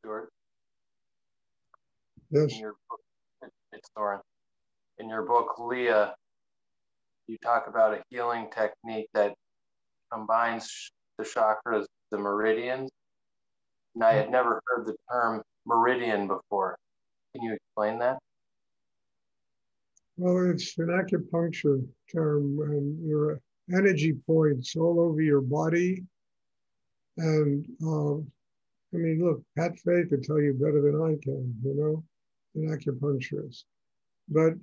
Stuart. Yes. In your book, it's Thorin. In your book, Leah, you talk about a healing technique that combines the chakras, the meridians. And I had never heard the term meridian before. Can you explain that? Well, it's an acupuncture term, and your energy points all over your body. And I mean, look, Pat Fay could tell you better than I can, an acupuncturist. But,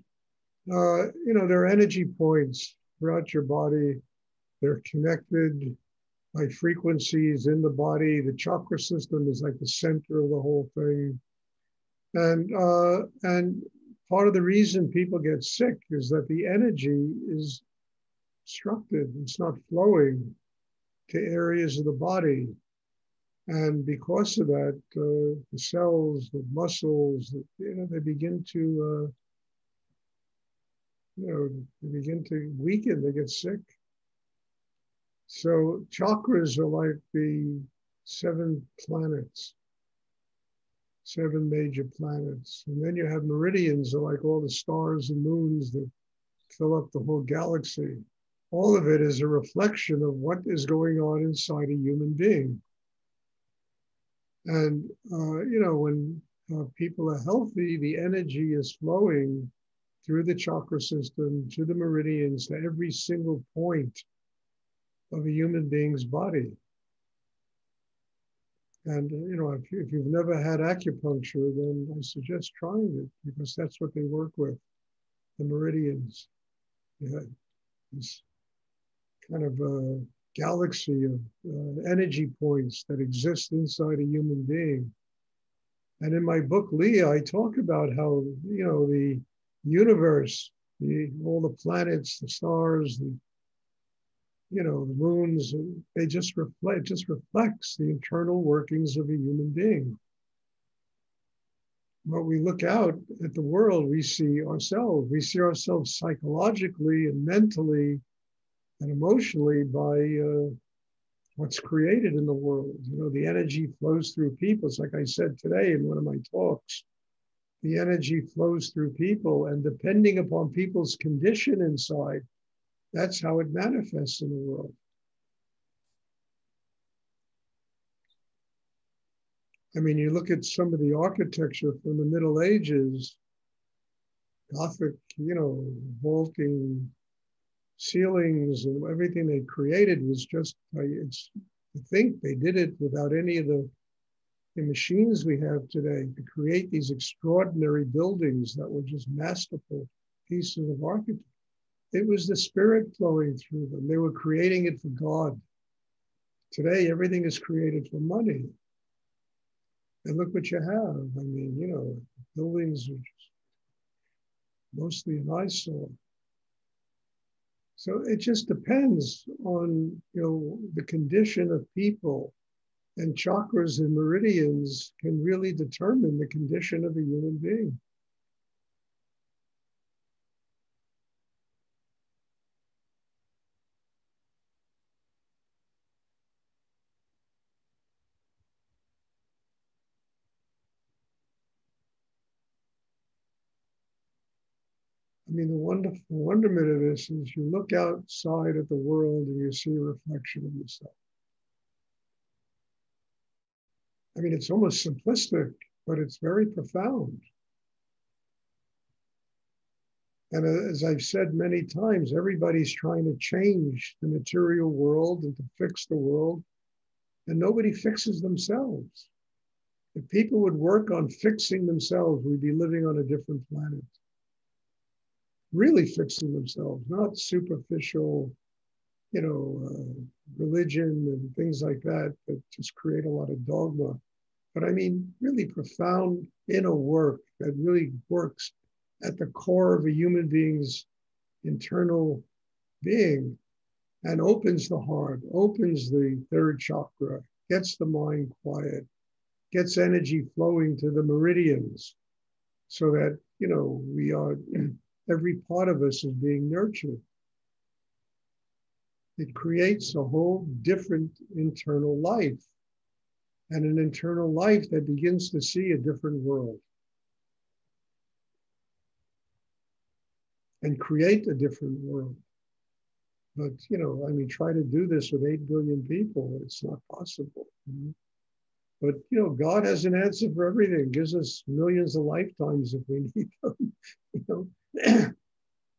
there are energy points throughout your body. They're connected by frequencies in the body. The chakra system is like the center of the whole thing. And part of the reason people get sick is that the energy is obstructed. It's not flowing to areas of the body. And because of that, the cells, the muscles, they begin to, they begin to weaken, they get sick. So chakras are like the 7 planets, 7 major planets. And then you have meridians, are like all the stars and moons that fill up the whole galaxy. All of it is a reflection of what is going on inside a human being. And, when people are healthy, the energy is flowing through the chakra system, to the meridians, to every single point of a human being's body. And, if you've never had acupuncture, then I suggest trying it, because that's what they work with, the meridians. Yeah, this kind of a galaxy of energy points that exist inside a human being. And in my book, Leah, I talk about how, the universe, all the planets, the stars, the moons, they just reflects the internal workings of a human being. When we look out at the world, we see ourselves. We see ourselves psychologically and mentally and emotionally by what's created in the world. The energy flows through people. It's like I said today in one of my talks, the energy flows through people, and depending upon people's condition inside, that's how it manifests in the world. I mean, you look at some of the architecture from the Middle Ages, Gothic, vaulting ceilings, and everything they created was just, I think they did it without any of the machines we have today to create these extraordinary buildings that were just masterful pieces of architecture. It was the spirit flowing through them. They were creating it for God. Today, everything is created for money. And look what you have. I mean, buildings are just mostly an eyesore. So it just depends on, the condition of people, and chakras and meridians can really determine the condition of a human being. I mean, the wonderment of this is you look outside at the world and you see a reflection of yourself. I mean, it's almost simplistic, but it's very profound. And as I've said many times, everybody's trying to change the material world and to fix the world, and nobody fixes themselves. If people would work on fixing themselves, we'd be living on a different planet. Really fixing themselves, not superficial, religion and things like that just create a lot of dogma. But I mean, really profound inner work that really works at the core of a human being's internal being and opens the heart, opens the 3rd chakra, gets the mind quiet, gets energy flowing to the meridians so that, we are... Every part of us is being nurtured. It creates a whole different internal life. and an internal life that begins to see a different world and create a different world. But, I mean, try to do this with 8 billion people. It's not possible. But, God has an answer for everything, gives us millions of lifetimes if we need them.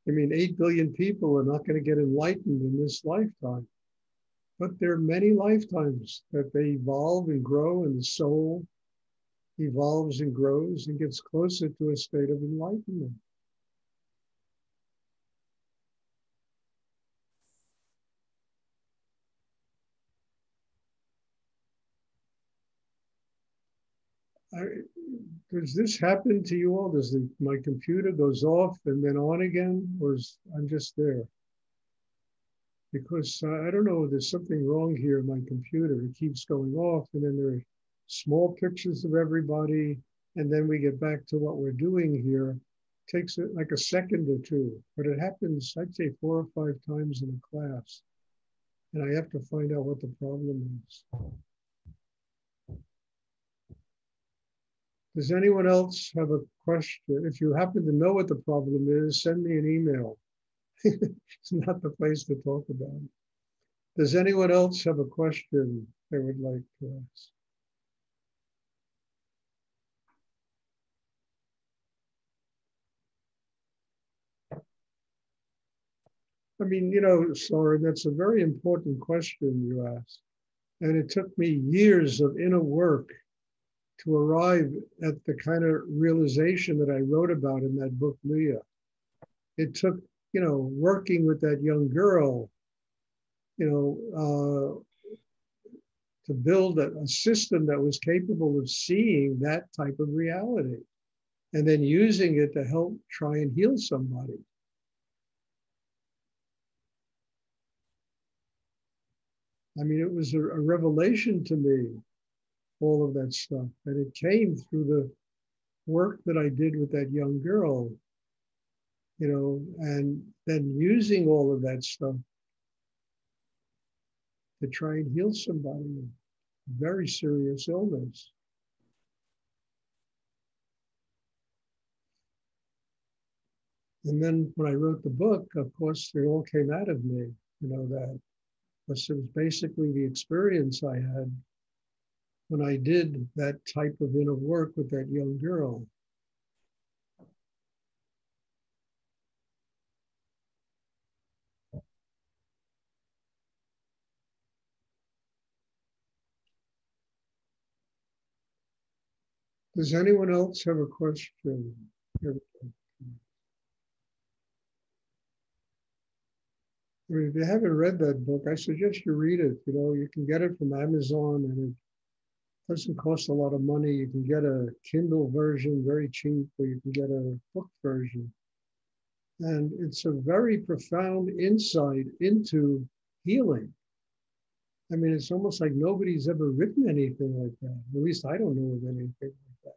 I mean, 8 billion people are not going to get enlightened in this lifetime. But there are many lifetimes that they evolve and grow, and the soul evolves and grows and gets closer to a state of enlightenment. Does this happen to you all? Does my computer goes off and then on again, or I'm just there? Because I don't know, there's something wrong here in my computer. It keeps going off, and then there are small pictures of everybody, and then we get back to what we're doing here. It takes like a second or two, but it happens, I'd say 4 or 5 times in a class, and I have to find out what the problem is. Does anyone else have a question? If you happen to know what the problem is, send me an email. It's not the place to talk about it. Does anyone else have a question they would like to ask? I mean, Soren, that's a very important question you asked. And it took me years of inner work to arrive at the kind of realization that I wrote about in that book, Leah. It took, working with that young girl, to build a system that was capable of seeing that type of reality and then using it to help try and heal somebody. I mean, it was a revelation to me, all of that stuff. And it came through the work that I did with that young girl, and then using all of that stuff to try and heal somebody with very serious illness. And then when I wrote the book, of course, it all came out of me, that because it was basically the experience I had when I did that type of inner work with that young girl. Does anyone else have a question? I mean, if you haven't read that book, I suggest you read it. You can get it from Amazon, and it doesn't cost a lot of money. You can get a Kindle version very cheap, or you can get a book version. And it's a very profound insight into healing. I mean, it's almost like nobody's ever written anything like that. At least I don't know of anything like that.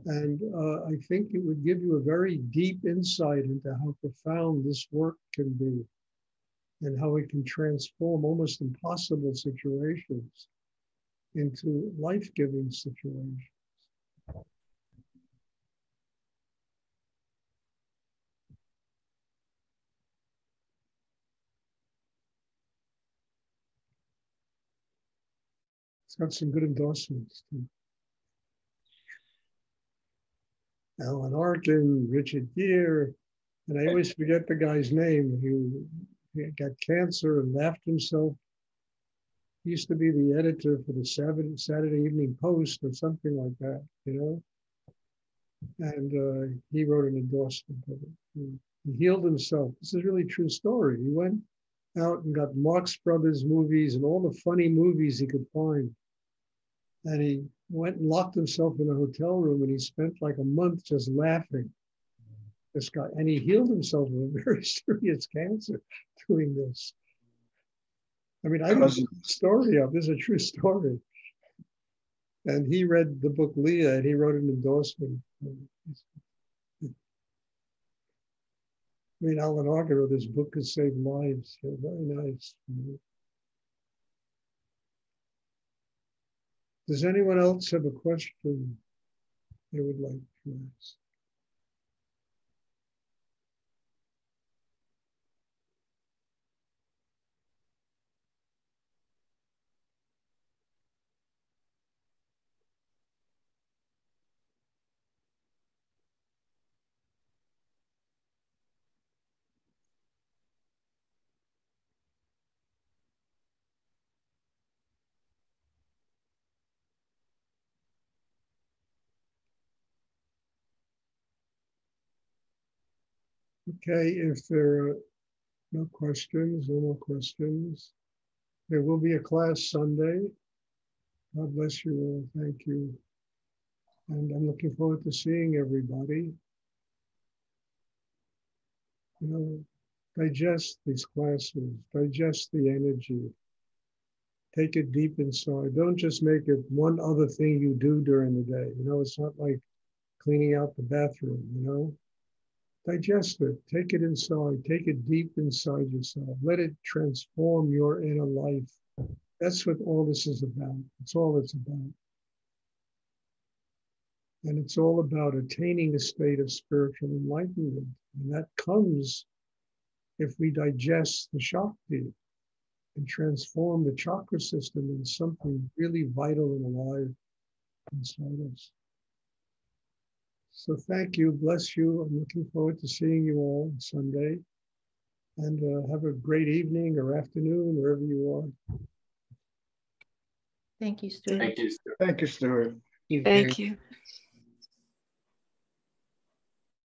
And I think it would give you a very deep insight into how profound this work can be and how it can transform almost impossible situations into life-giving situations. It's got some good endorsements too. Alan Arkin, Richard Gere, and I always forget the guy's name. He got cancer and laughed himself. He used to be the editor for the Saturday Evening Post or something like that, And he wrote an endorsement of it. He healed himself. This is a really true story. He went out and got Marx Brothers movies and all the funny movies he could find. And he went and locked himself in a hotel room, and he spent like a month just laughing. This guy, and he healed himself of a very serious cancer doing this. I mean, I don't know the story of this is a true story. And he read the book Leah, and he wrote an endorsement. I mean, Alan Arkin wrote this book could save lives. Very nice. Does anyone else have a question they would like to ask? Okay, if there are no more questions, there will be a class Sunday. God bless you all. Thank you. And I'm looking forward to seeing everybody. You know, digest these classes, digest the energy, take it deep inside. Don't just make it one other thing you do during the day. You know, it's not like cleaning out the bathroom, you know. Digest it, take it inside, take it deep inside yourself. Let it transform your inner life. That's what all this is about. It's all it's about. And it's all about attaining a state of spiritual enlightenment. And that comes if we digest the Shakti and transform the chakra system into something really vital and alive inside us. So thank you, bless you. I'm looking forward to seeing you all on Sunday. And have a great evening or afternoon, wherever you are. Thank you, Stuart. Thank you, Stuart. Thank you, Stuart. Thank you.